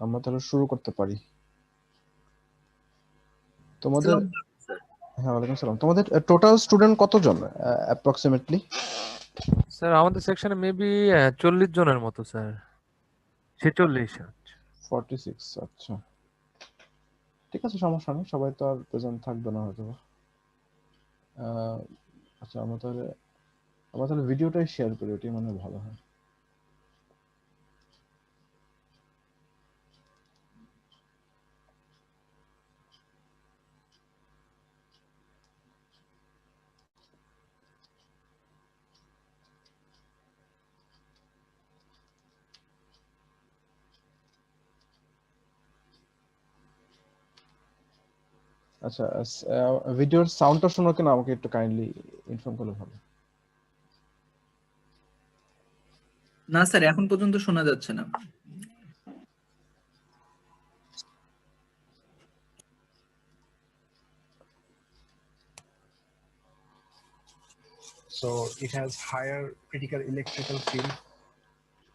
আমরা তাহলে শুরু করতে পারি। তোমাদের সালাম স্যার। হ্যাঁ, ওয়ালাইকুম সালাম। তোমাদের টোটাল স্টুডেন্ট কতজন অ্যাপ্রক্সিমেটলি? স্যার আমাদের সেকশনে মেবি 40 জনের মতো স্যার, 46। 46। আচ্ছা, ঠিক আছে, সমস্যা নেই, সবাই তো আর প্রেজেন্ট থাকবে না হয়তো। আচ্ছা, আমরা তাহলে ভিডিওটাই শেয়ার করি, ওটাই মনে হয় ভালো হয়। আচ্ছা, ভিডিওর সাউন্ডটা শোনো কিনা আমাকে একটু কাইন্ডলি ইনফর্ম করলে ভালো। না স্যার, এখন পর্যন্ত শোনা যাচ্ছে না। So it has higher critical electrical field,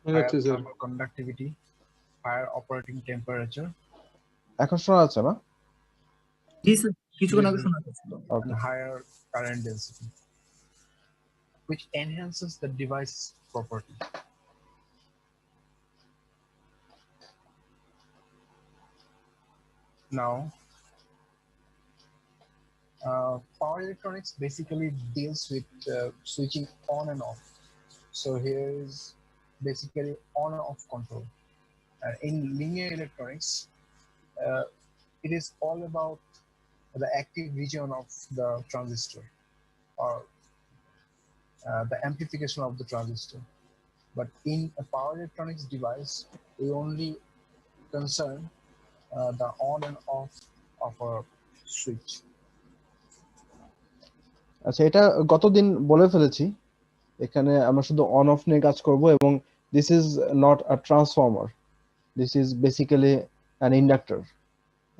হয়ে higher যাচ্ছে sir. thermal conductivity, higher operating temperature, এখন শোনা যাচ্ছে না? জি স্যার, কিছুক্ষণ আগে শোনা যাচ্ছিল। and okay, higher current density, which enhances the device property. Now, power electronics basically deals with switching on and off. So here is basically on and off control. In linear electronics, it is all about the active region of the transistor or the amplification of the transistor. But in a power electronics device, we only concern the on and off of a switch. আচ্ছা, এটা গতদিন বলে ফেলেছি, এখানে আমরা শুধু on of নিয়ে কাজ করব, এবং this is not a transformer, this is basically an inductor.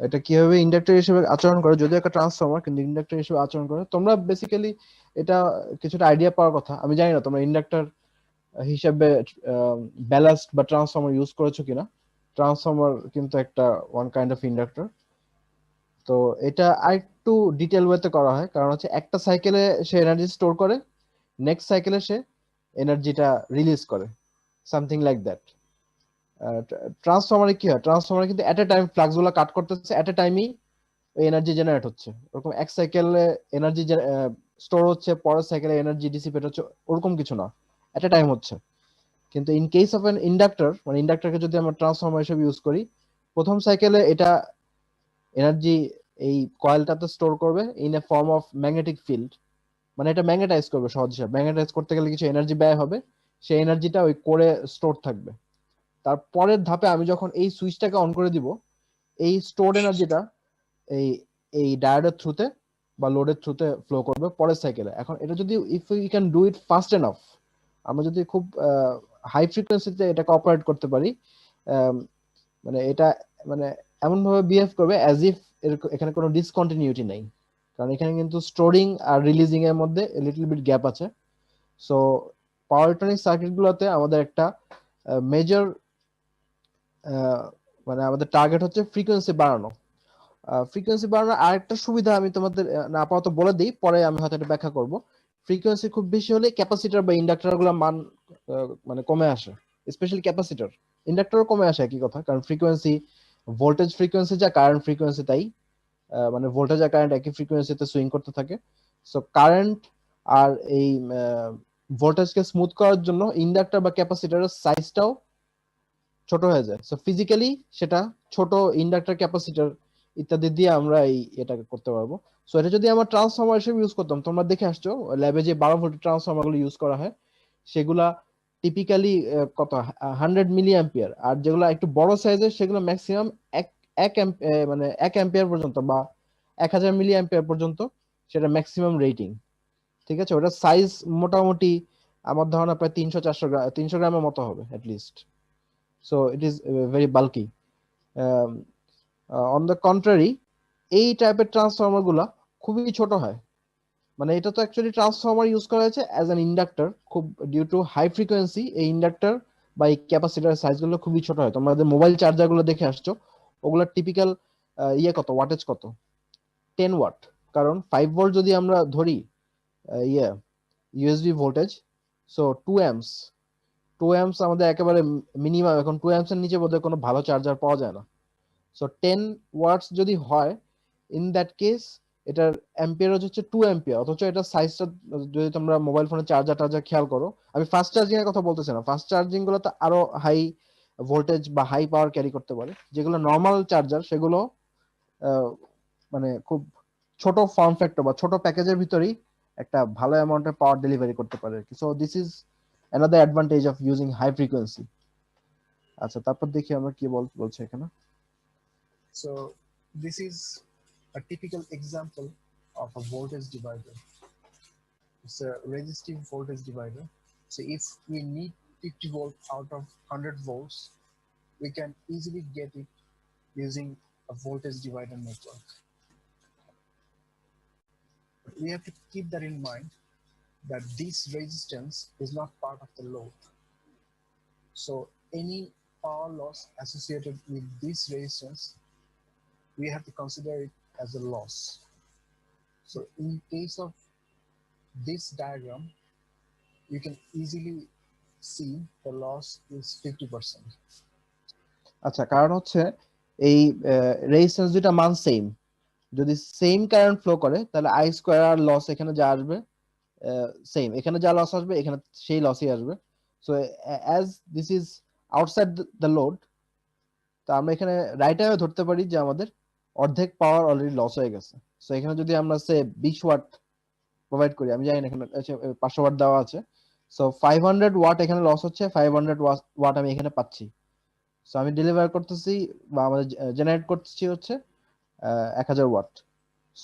এটা কিভাবে ইন্ডাক্টর হিসেবে আচরণ করে, যদিও একটা ট্রান্সফর্মার কিন্তু ইন্ডাক্টর হিসেবে আচরণ করে, তোমরা বেসিক্যালি এটা কিছুটা আইডিয়া পাওয়ার কথা। আমি জানি না তোমরা ইন্ডাক্টর হিসেবে ব্যালাস্ট বা ট্রান্সফর্মার ইউজ করেছো কিনা। ট্রান্সফর্মার কিন্তু একটা ওয়ান কাইন্ড অফ ইন্ডাক্টর। তো এটা আরেকটু ডিটেল ওয়েতে করা হয়, কারণ হচ্ছে একটা সাইকেলে সে এনার্জি স্টোর করে, নেক্সট সাইকেলে সে এনার্জিটা রিলিজ করে, সামথিং লাইক দ্যাট। ট্রান্সফর্মারে কি হয়, ট্রান্সফর্মারে কিন্তু এট এ টাইম ফ্লাক্স গুলো কাট করতেছে, এট এ টাইমই এনার্জি জেনারেট হচ্ছে। ওরকম এক সাইকেলে এনার্জি স্টোর হচ্ছে, পরের সাইকেলে এনার্জি ডিসিপেট হচ্ছে, ওরকম কিছু না, এট এ টাইম হচ্ছে। কিন্তু in case of N inductor, মানে ইন্ডাক্টরকে যদি আমরা ট্রান্সফর্মার হিসেবে ইউজ করি, প্রথম সাইকেলে এটা এনার্জি এই কয়েলটাতে স্টোর করবে in a form of magnetic field, মানে এটা ম্যাগনেটাইজ করবে। সহজ হিসাব, ম্যাগনেটাইজ করতে গেলে কিছু এনার্জি ব্যয় হবে, সেই এনার্জিটা ওই কোরে স্টোর থাকবে। তারপরের ধাপে আমি যখন এই সুইচটাকে অন করে দিব, এই স্টোরড এনার্জিটা এই এই ডায়োডের থ্রুতে বা লোডের থ্রুতে ফ্লো করবে পরের সাইকেলে। এখন এটা যদি if you can do it fast enough, আমরা যদি খুব হাই ফ্রিকোয়েন্সিতে এটাকে অপারেট করতে পারি, মানে এটা মানে এমন ভাবে বিহেভ করবে অ্যাজ ইফ এখানে কোনো ডিসকন্টিনিউটি নেই, কারণ এখানে কিন্তু স্টোরিং আর রিলিজিং এর মধ্যে লিটল বিট গ্যাপ আছে। সো পাওয়ার ইলেকট্রনিক সার্কিট গুলোতে আমাদের একটা মেজর মানে আমাদের টার্গেট হচ্ছে ফ্রিকোয়েন্সি বাড়ানো। ফ্রিকোয়েন্সি বাড়ানোর আরেকটা সুবিধা আমি তোমাদের আপাতত বলে দিই, পরে আমি হয়তো এটা ব্যাখ্যা করব। ফ্রিকোয়েন্সি খুব বেশি হলে ক্যাপাসিটর বা ইন্ডাক্টর গুলোর মান মানে কমে আসে, স্পেশালি ক্যাপাসিটর। ইন্ডাক্টরও কমে আসে একই কথা, কারণ ফ্রিকোয়েন্সি, ভোল্টেজ ফ্রিকোয়েন্সি যা কারেন্ট ফ্রিকোয়েন্সি তাই, মানে ভোল্টেজ আর কারেন্ট একই ফ্রিকোয়েন্সিতে সুইং করতে থাকে। সো কারেন্ট আর এই ভোল্টেজকে স্মুথ করার জন্য ইন্ডাক্টর বা ক্যাপাসিটরের সাইজটাও ছোট হয়ে যায়। সো ফিজিক্যালি সেটা ছোট ইন্ডাক্টর, ক্যাপাসিটর ইত্যাদি দিয়ে আমরা এটাকে করতে পারবো। সো এটা যদি আমরা ট্রান্সফর্মার হিসেবে ইউজ করতাম, তোমরা দেখে আসছো ল্যাবে যে 12 ভোল্টের ট্রান্সফর্মার গুলো ইউজ করা হয়, সেগুলা টিপিক্যালি কত 100 মিলি অ্যাম্পিয়ার, আর যেগুলো একটু বড় সাইজের সেগুলো ম্যাক্সিমাম এক মানে 1 অ্যাম্পিয়ার পর্যন্ত বা 1000 মিলি অ্যাম্পিয়ার পর্যন্ত সেটা ম্যাক্সিমাম রেটিং। ঠিক আছে, ওটা সাইজ মোটামুটি আমার ধারণা প্রায় 300 গ্রামের মতো হবে at least. So it is very bulky. On the contrary, এই টাইপের ট্রান্সফর্মার গুলা খুবই ছোট হয়। মানে এটা তো অ্যাকচুয়ালি ট্রান্সফর্মার ইউজ করা হয়েছে অ্যাজ অ্যান ইন্ডাক্টর, খুব ডিউ টু হাই ফ্রিকোয়েন্সি এই ইন্ডাক্টর বা এই ক্যাপাসিটার সাইজগুলো খুবই ছোট হয়। তোমাদের মোবাইল চার্জার গুলো দেখে আসছো, ওগুলোর টিপিক্যাল কত ওয়াটেজ কত, 10 ওয়াট। কারণ 5 ভোল্ট যদি আমরা ধরি USB voltage, so 2 amps, 2 amps আমাদের একেবারে মিনিমাম। এখন 2 অ্যাম্পস এর নিচে বোধহয় কোনো ভালো চার্জার পাওয়া যায় না। সো 10 ওয়াটস যদি হয়, ইন দ্যাট কেস এটার অ্যাম্পিয়ার হচ্ছে 2 অ্যাম্পিয়ার, অথচ এটা সাইজটা যদি তোমরা মোবাইল ফোনের টার্জার খেয়াল করো, আমি ফাস্ট চার্জিং এর কথা বলতেছি না, ফাস্ট চার্জিং গুলো তো আরো হাই ভোল্টেজ বা হাই পাওয়ার ক্যারি করতে পারে। যেগুলো নর্মাল চার্জার সেগুলো আহ, মানে খুব ছোট ফর্ম ফ্যাক্টর বা ছোট প্যাকেজের ভিতরেই একটা ভালো অ্যামাউন্টের পাওয়ার ডেলিভারি করতে পারে আর কি। So this is another advantage of using high frequency. আচ্ছা, তারপর দেখি আমরা কি বলছে এখানে। So this is a typical example of a voltage divider. It's a resistive voltage divider. So if we need 50 volt out of 100 volts, we can easily get it using a voltage divider network. But we have to keep that in mind, that this resistance is not part of the load. So any power loss associated with this resistance, we have to consider it as a loss. So in case of this diagram, you can easily see the loss is 50%. আচ্ছা, কারণ হচ্ছে এই resistance দুইটা মান same, যদি same current flow করে তাহলে I square R loss এখানে যা আসবে সেম, এখানে যা লস আসবে এখানে সেই লসই আসবে। So as this is outside the load, তো আমরা এখানে রাইট আওয়ে ধরতে পারি যে আমাদের অর্ধেক পাওয়ার অলরেডি লস হয়ে গেছে। সো এখানে যদি আমরা 20 ওয়াট প্রোভাইড করি, আমি জানি না এখানে 500 ওয়াট দেওয়া আছে, সো 500 ওয়াট এখানে লস হচ্ছে, 500 ওয়াট আমি এখানে পাচ্ছি। সো আমি ডেলিভার করতেছি বা আমাদের জেনারেট করতেছি হচ্ছে 1000 ওয়াট।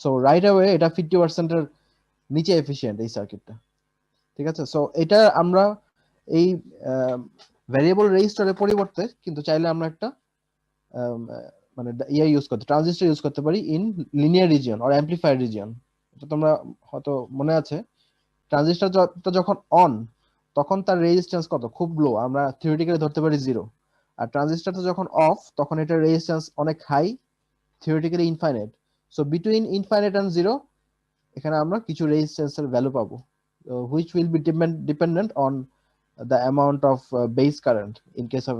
সো রাইট অ্যাওয়ে এটা 50% এর নিচে এফিশিয়েন্ট এই সার্কিটটা। ঠিক আছে, সো এটা আমরা এই ভ্যারিয়েবল রেজিস্টারের পরিবর্তে কিন্তু চাইলে আমরা একটা মানে ইউজ করতে, ট্রানজিস্টর ইউজ করতে পারি in linear region or amplifier region. এটা তোমরা হয়তো মনে আছে, ট্রানজিস্টরটা যখন অন তখন তার রেজিস্ট্যান্স কত, খুব লো, আমরা থিওরিটিক্যালি ধরতে পারি 0। আর ট্রানজিস্টরটা যখন অফ তখন এটার রেজিস্ট্যান্স অনেক high, theoretically infinite. So between infinite and 0 এখানে আমরা কিছু রেজিস্ট্যান্সের ভ্যালু পাবো, which will be dependent on the amount of base current in case of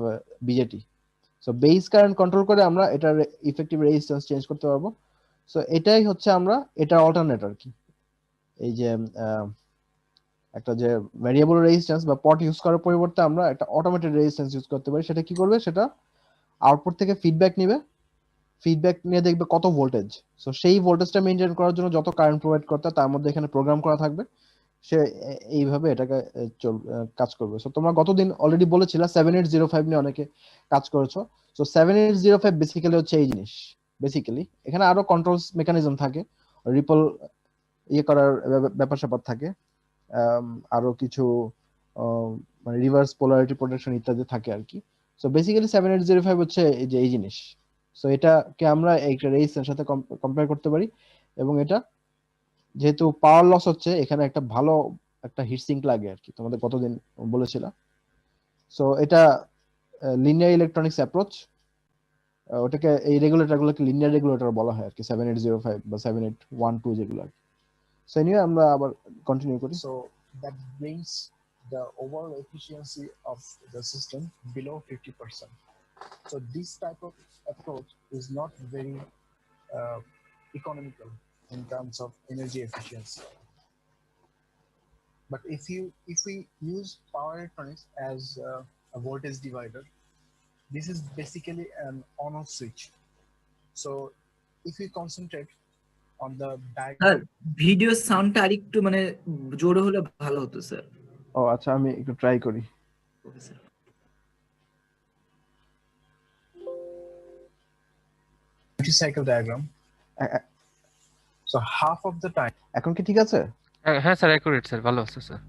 BJT. So base current control করে আমরা এটার ইফেক্টিভ রেজিস্ট্যান্স চেঞ্জ করতে পারবো। সো এটাই হচ্ছে আমরা এটা অল্টারনেট আর কি, এই যে একটা যে ভ্যারিয়েবল রেজিস্ট্যান্স বা পট ইউজ করার পরিবর্তে আমরা একটা অটোমেটেড রেজিস্ট্যান্স ইউজ করতে পারি। সেটা কি করবে, সেটা আউটপুট থেকে ফিডব্যাক নিবে, ফিডব্যাক নিয়ে দেখবে কত ভোল্টেজ। সো সেই ভোল্টেজটা মেইনটেইন করার জন্য যত কারেন্ট প্রোভাইড করতে তার মধ্যে এখানে প্রোগ্রাম করা থাকবে, সে এইভাবে এটাকে কাজ করবে। সো তোমরা গতদিন অলরেডি বলেছিলা 7805 নিয়ে অনেকে কাজ করেছো। সো 7805 বেসিক্যালি হচ্ছে এই জিনিস। বেসিক্যালি এখানে আরো কন্ট্রোলস মেকানিজম থাকে, রিপল করার ব্যাপার স্যাপার থাকে, আরো কিছু মানে রিভার্স পোলারিটি প্রোটেকশন ইত্যাদি থাকে আর কি। সো বেসিক্যালি 7805 হচ্ছে এই যে এই জিনিস। সো এটাকে আমরা একটা রেজিস্ট্যান্সের সাথে কম্পেয়ার করতে পারি, এবং এটা যেহেতু পাওয়ার লস হচ্ছে এখানে একটা ভালো একটা হিট সিঙ্ক লাগে আর কি, তোমাদের কতদিন বলেছিলাম। সো এটা লিনিয়ার ইলেকট্রনিক্স অ্যাপ্রোচ, ওটাকে এই রেগুলেটরগুলোকে লিনিয়ার রেগুলেটর বলা হয় আর কি, 7805 বা 7812 যেগুলো আর কি। সো এনিওয়ে আমরা আবার কন্টিনিউ করি। So that brings the overall efficiency of the system below 50%. So this type of approach is not very economical in terms of energy efficiency. But if we use power electronics as a voltage divider, this is basically an on-off switch. So if we concentrate on the sir diagram, video সাউন্ডটা আরেকটু মানে জোরে হলে ভালো হতো sir. ও আচ্ছা, আমি একটু ট্রাই করি। Okay sir. duty cycle diagram. So half of the time এখন কি ঠিক আছে? হ্যাঁ স্যার, অ্যাকুরেট স্যার, ভালো আছে sir.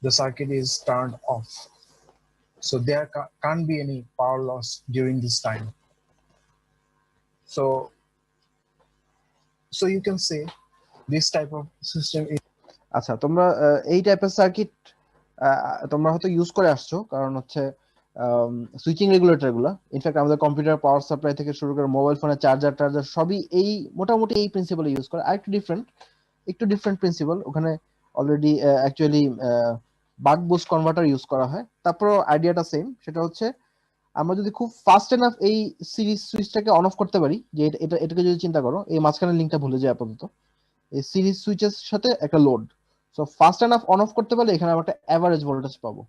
the circuit is turned off. So there can't be any power loss during this time. So you can say this type of system is আচ্ছা, তোমরা এই টাইপের সার্কিট তোমরা হয়তো ইউজ করে আসছো, কারণ হচ্ছে সুইচিং রেগুলেটর গুলা, ইনফ্যাক্ট আমাদের কম্পিউটার পাওয়ার সাপ্লাই থেকে শুরু করে মোবাইল ফোনের চার্জার টার্জার সবই এই মোটামুটি এই প্রিন্সিপাল ইউজ করে। আর একটু ডিফারেন্ট প্রিন্সিপাল, ওখানে অলরেডি অ্যাকচুয়ালি বাক বুস্ট কনভার্টার ইউজ করা হয়। তারপর আইডিয়াটা সেম, সেটা হচ্ছে আমরা যদি খুব ফাস্ট এনাফ এই সিরিজ সুইচটাকে অন অফ করতে পারি, যে এটাকে যদি চিন্তা করো, এই মাঝখানের লিঙ্কটা ভুলে যায় আপাতত, এই সিরিজ সুইচের সাথে একটা load, so fast enough on of করতে পারলে এখানে আমরা একটা অ্যাভারেজ ভোল্টেজ পাবো।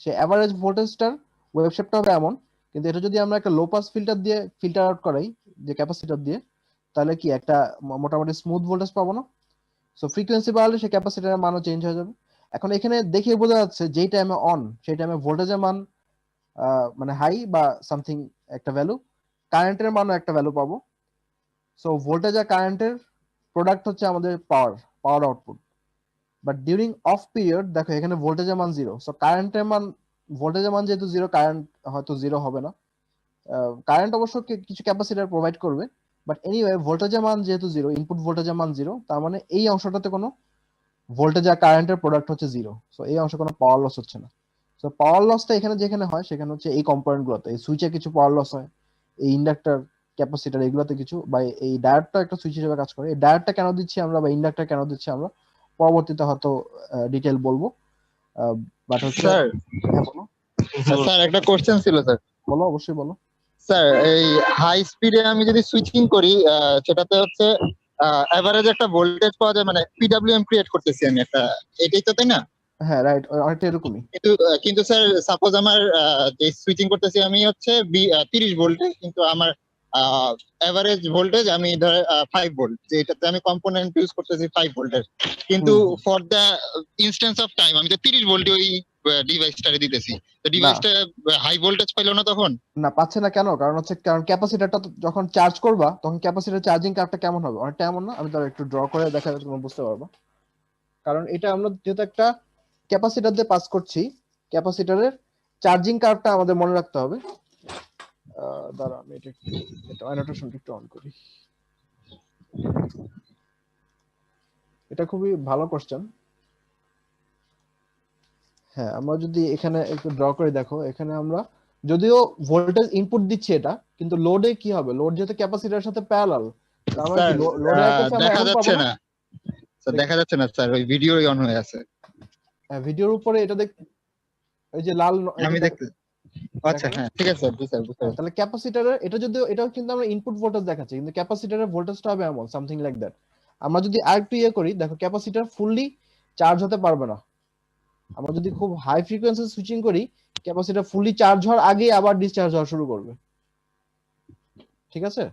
সেই অ্যাভারেজ ভোল্টেজটার ওয়েভ শেপটা হবে এমন, কিন্তু এটা যদি আমরা একটা লো পাস ফিল্টার দিয়ে ফিল্টার আউট করাই, যে ক্যাপাসিটর দিয়ে, তাহলে কি একটা মোটামুটি স্মুথ ভোল্টেজ পাবো না? সো ফ্রিকোয়েন্সি বাড়লে সেই ক্যাপাসিটরের মানও চেঞ্জ হয়ে যাবে। এখন এখানে দেখে বোঝা যাচ্ছে যেই টাইমে অন সেই টাইমে ভোল্টেজের মান মানে হাই বা সামথিং একটা ভ্যালু, কারেন্টের মানও একটা ভ্যালু পাবো। সো ভোল্টেজ আর কারেন্টের প্রোডাক্ট হচ্ছে আমাদের power output. But during of period দেখো এখানে ভোল্টেজের মান জিরো, সো কারেন্টের মান, ভোল্টেজের মান যেহেতু জিরো, কারেন্ট হয়তো জিরো হবে না। কারেন্ট অবশ্য কিছু ক্যাপাসিটর প্রোভাইড করবে, বাট এনিওয়ে ভোল্টেজের মান যেহেতু জিরো, ইনপুট ভোল্টেজের মান জিরো, তার মানে এই অংশটাতে কোনো ভোল্টেজ আর কারেন্টের প্রোডাক্ট হচ্ছে জিরো, সো এই অংশে কোনো পাওয়ার লস হচ্ছে না। সো পাওয়ার লসটা এখানে যেখানে হয় সেখানে হচ্ছে এই কম্পোনেন্ট গুলোতে, এই সুইচে কিছু পাওয়ার লস হয়, এই ইন্ডাক্টর ক্যাপাসিটর এগুলোতে কিছু, বা এই ডায়োডটা একটা সুইচ হিসেবে কাজ করে। এই ডায়োডটা কেন দিচ্ছি আমরা বা ইন্ডাক্টর কেন দিচ্ছি আমরা পরবর্তীতে হয়তো ডিটেল বলবো। বাট হচ্ছে, স্যার হ্যাঁ বলো। স্যার একটা কোশ্চেন ছিল স্যার। বলো, অবশ্যই বলো। স্যার এই হাই স্পিডে আমি যদি সুইচিং করি সেটাতে হচ্ছে এভারেজ একটা ভোল্টেজ পাওয়া যায়, মানে পিডব্লিউএম ক্রিয়েট করতেছি আমি একটা, এটাই তো তাই না? হ্যাঁ রাইট, অনেকটা এরকমই। কিন্তু স্যার সাপোজ আমার যে সুইচিং করতেছি আমি হচ্ছে 30 ভোল্টে, কিন্তু আমার এভারেজ ভোল্টেজ আমি ধর 5 ভোল্ট, যেটাতে আমি কম্পোনেন্ট ইউজ করতেছি 5 ভোল্টের, কিন্তু for the instance of time আমি তো 30 ভোল্টে ওই ডিভাইসটারে দিতেছি, তো ডিভাইসটা হাই ভোল্টেজ পাইলো না তখন? না, পাচ্ছে না কেন? কারণ হচ্ছে, কারণ ক্যাপাসিটরটা যখন চার্জ করবা তখন ক্যাপাসিটর চার্জিং কার্ভটা কেমন হবে, অনেকটা এমন না? আমি তার একটু ড্র করে দেখালে তোমরা বুঝতে পারবা। কারণ এটা আমরা যেহেতু একটা ক্যাপাসিটর দিয়ে পাস করছি, ক্যাপাসিটরের চার্জিং কার্ভটা আমাদের মনে রাখতে হবে। দাঁড়া, আমি এটা অ্যানোটেশনটা একটু অন করি। এটা খুবই ভালো কোশ্চেন। হ্যাঁ, আমরা যদি এখানে একটু ড্র করে দেখো, এখানে আমরা যদিও ভোল্টেজ ইনপুট দিচ্ছি এটা, কিন্তু লোডে কি হবে? লোড যেহেতু ক্যাপাসিটরের সাথে প্যারালাল, তার মানে কি লোডের কাছে আমরা দেখা এখন পাবো যাচ্ছে না। না স্যার, দেখা যাচ্ছে না স্যার, ওই ভিডিওই অন হয়ে আছে। ভিডিওর উপরে এটা দেখ, এই যে লাল আমি দেখতে, আচ্ছা হ্যাঁ ঠিক আছে স্যার, জি স্যার বুঝতে পারছি। তাহলে ক্যাপাসিটরের এটা যদিও, এটাও কিন্তু আমরা ইনপুট ভোল্টেজ দেখাচ্ছি, কিন্তু ক্যাপাসিটরের ভোল্টেজটা হবে এমন সামথিং লাইক দ্যাট। আমরা যদি আরেকটু করি, দেখো ক্যাপাসিটর ফুললি চার্জ হতে পারবে না। আমরা যদি খুব হাই ফ্রিকোয়েন্সি সুইচিং করি, ক্যাপাসিটর ফুললি চার্জ হওয়ার আগেই আবার ডিসচার্জ হওয়া শুরু করবে। ঠিক আছে?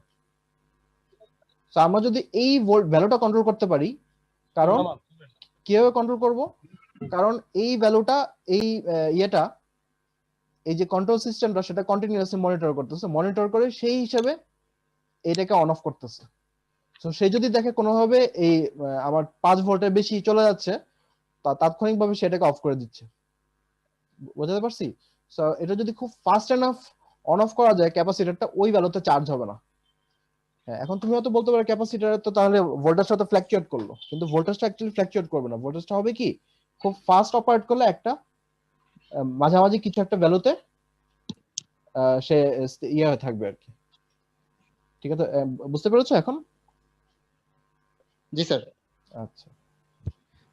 তো আমরা যদি এই ভ্যালুটা কন্ট্রোল করতে পারি, কারণ কিভাবে কন্ট্রোল করব? কারণ এই ভ্যালুটা, এই ইয়েটা, এই যে কন্ট্রোল সিস্টেমটা সেটা কন্টিনিউয়াসলি মনিটর করে সেই হিসেবে এটাকে অন অফ করতেছে। তো সে যদি দেখে কোনোভাবে এই আমার 5 ভোল্টের বেশি চলে যাচ্ছে, তাৎক্ষণিকভাবে সেটাকে অফ করে দিচ্ছে। বুঝতে পারছি? সো এটা যদি খুব ফাস্ট এনাফ অন অফ করা যায়, ক্যাপাসিটরটা ওই ভ্যালুতে চার্জ হবে না। হ্যাঁ, এখন তুমি হয়তো বলতে পারো ক্যাপাসিটর তো তাহলে ভোল্টেজটা তো ফ্ল্যাকচুয়েট করলো, কিন্তু ভোল্টেজটা অ্যাকচুয়ালি ফ্ল্যাকচুয়েট করবে না। ভোল্টেজটা হবে কি, খুব ফাস্ট অপারেট করলে একটা মাঝামাঝি কিছু একটা ভ্যালুতে সে ইয়ে হয়ে থাকবে আর কি। ঠিক আছে, বুঝতে পেরেছো এখন? জি স্যার। আচ্ছা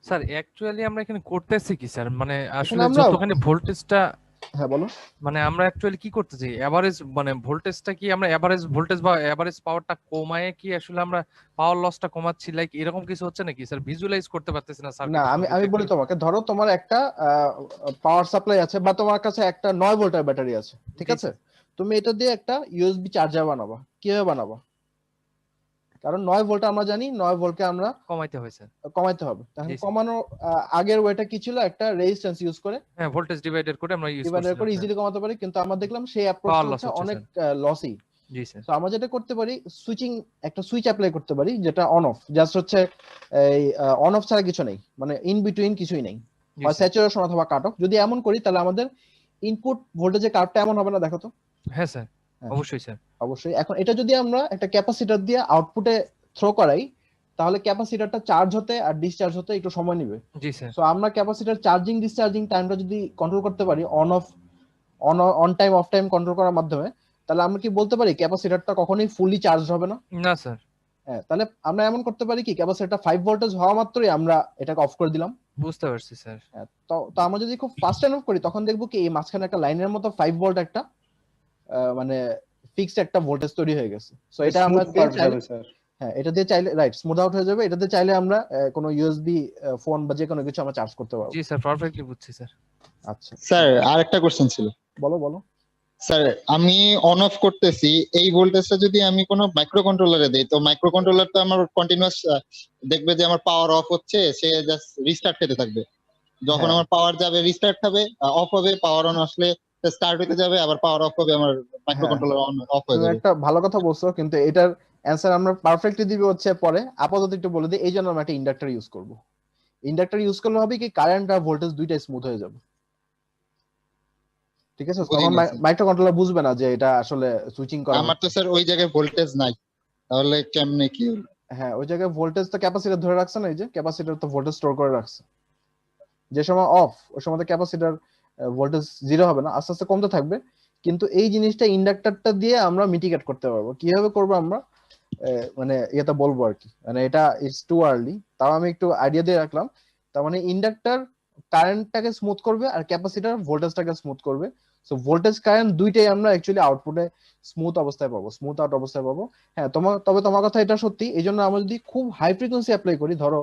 স্যার অ্যাকচুয়ালি আমরা এখানে করতেছি কি স্যার, মানে আসলে আমরা, যতখানি ভোল্টেজটা, হ্যাঁ বলো। মানে আমরা অ্যাকচুয়ালি কি করতেছি, এভারেজ মানে ভোল্টেজটা কি আমরা এভারেজ ভোল্টেজ বা এভারেজ পাওয়ারটা কমায় কি আসলে আমরা পাওয়ার লসটা কমাচ্ছি, লাইক এরকম কিছু হচ্ছে নাকি স্যার? ভিজুয়ালাইজ করতে পারতেছি না স্যার। না, আমি বলি তোমাকে, ধরো তোমার একটা পাওয়ার সাপ্লাই আছে বা তোমার কাছে একটা 9 ভোল্টের ব্যাটারি আছে, ঠিক আছে? তুমি এটা দিয়ে একটা ইউএসবি চার্জার বানাবা। কিভাবে বানাবা? কারণ 9 ভোল্ট আমরা জানি, 9 ভোল্টকে আমরা কমাইতে হয়েছে, কমাইতে হবে। তাহলে কমানো আগের ওয়েটা কি ছিল? একটা রেজিস্ট্যান্স ইউজ করে, হ্যাঁ ভোল্টেজ ডিভাইডার করে আমরা ইউজ ডিভাইডার করে করছি ইজিলি কমাতে পারি, কিন্তু আমরা দেখলাম সেই অ্যাপ্রোচটা হচ্ছে অনেক লসি। জি স্যার। তো আমরা যেটা করতে পারি, একটা সুইচ অ্যাপ্লাই করতে পারি যেটা অন অফ, জাস্ট হচ্ছে এই অন অফ ছাড়া কিছু নেই, মানে ইন বিটুইন কিছুই নেই, হয় স্যাচুরেশন অথবা কাট অফ। যদি এমন করি তাহলে আমাদের ইনপুট ভোল্টেজের কার্ভটা এমন হবে না, দেখো তো? হ্যাঁ স্যার, অবশ্যই স্যার, অবশ্যই। এখন এটা যদি আমরা একটা ক্যাপাসিটর দিয়ে আউটপুটে থ্রো করাই, তাহলে ক্যাপাসিটরটা চার্জ হতে আর ডিসচার্জ হতে একটু সময় নেবে। জি স্যার। সো আমরা ক্যাপাসিটর চার্জিং ডিসচার্জিং টাইমটা যদি কন্ট্রোল করতে পারি on time of time control করার মাধ্যমে, তাহলে আমরা কি বলতে পারি ক্যাপাসিটরটা কখনোই ফুলি চার্জ হবে না? না স্যার। হ্যাঁ, তাহলে আমরা এমন করতে পারি কি ক্যাপাসিটরটা 5 ভোল্টেজ হওয়া মাত্রই আমরা এটাকে অফ করে দিলাম। বুঝতে পারছি স্যার। হ্যাঁ, তো আমরা যদি খুব ফাস্ট টাইম অফ করি তখন দেখবো কি এই মাঝখানে একটা লাইনের মতো 5 ভোল্ট একটা মানে ফিক্সড একটা ভোল্টেজ তৈরি হয়ে গেছে। সো এটা আমরা হ্যাঁ, এটা দিয়ে চাইলে রাইট স্মুথ আউট হয়ে যাবে। এটা দিয়ে চাইলে আমরা কোনো ইউএসবি ফোন বা যে কোনো কিছু আমরা চার্জ করতে পারবো। জি স্যার, পারফেক্টলি বুঝছি স্যার। আচ্ছা স্যার আরেকটা কোশ্চেন ছিল। বলো। স্যার আমি অন অফ করতেছি, এই ভোল্টেজটা যদি আমি কোনো মাইক্রো কন্ট্রোলারে দেই, তো মাইক্রো কন্ট্রোলার তো আমার কন্টিনিউয়াস দেখবে যে আমার পাওয়ার অফ হচ্ছে, সে জাস্ট রিস্টার্ট খেতে থাকবে। যখন হ্যাঁ। আমার পাওয়ার যাবে রিস্টার্ট হবে, অফ হবে, পাওয়ার অন আসলে স্টার্ট হতে যাবে, আবার পাওয়ার অফ হবে, আমার মাইক্রো হ্যাঁ। কন্ট্রোলার অফ হয়ে তুমি যাবে। একটা ভালো কথা বলছো, কিন্তু এটার অ্যান্সার আমরা পারফেক্টলি দিব হচ্ছে পরে। আপাতত একটু বলে দিই, এই জন্য আমরা একটা ইন্ডাক্টর ইউজ করব। ইন্ডাক্টর ইউজ করলে হবে কি কারেন্ট আর ভোল্টেজ দুইটাই স্মুথ হয়ে যাবে। ঠিক আছে, তখন মাইক্রো কন্ট্রোলার বুঝবে না যে এটা আসলে সুইচিং করা। আমার তো স্যার ওই জায়গায় ভোল্টেজ নাই, তাহলে কেমনে কি হলো? হ্যাঁ, ওই জায়গায় ভোল্টেজ তো ক্যাপাসিটর ধরে রাখছে না, এই যে ক্যাপাসিটর তো ভোল্টেজ স্টোর করে রাখছে। যে সময় অফ ওই সময় তো ক্যাপাসিটর ভোল্টেজ জিরো হবে না, আস্তে আস্তে কমতে থাকবে। কিন্তু এই জিনিসটা ইন্ডাক্টরটা দিয়ে আমরা মিটিগেট করতে পারবো। কিভাবে করবো আমরা মানে এটা বলবো আর কি, মানে এটা ইটস টু আর্লি, তাও আমি একটু আইডিয়া দিয়ে রাখলাম। তার মানে ইন্ডাক্টর কারেন্টটাকে স্মুথ করবে আর ক্যাপাসিটর ভোল্টেজটাকে স্মুথ করবে। সো ভোল্টেজ কারেন্ট দুইটাই আমরা অ্যাকচুয়ালি আউটপুটে স্মুথ অবস্থায় পাবো, স্মুথ আউট অবস্থায় পাবো। হ্যাঁ, তবে তোমার কথা এটা সত্যি। এই জন্য আমরা যদি খুব হাই ফ্রিকোয়েন্সি অ্যাপ্লাই করি, ধরো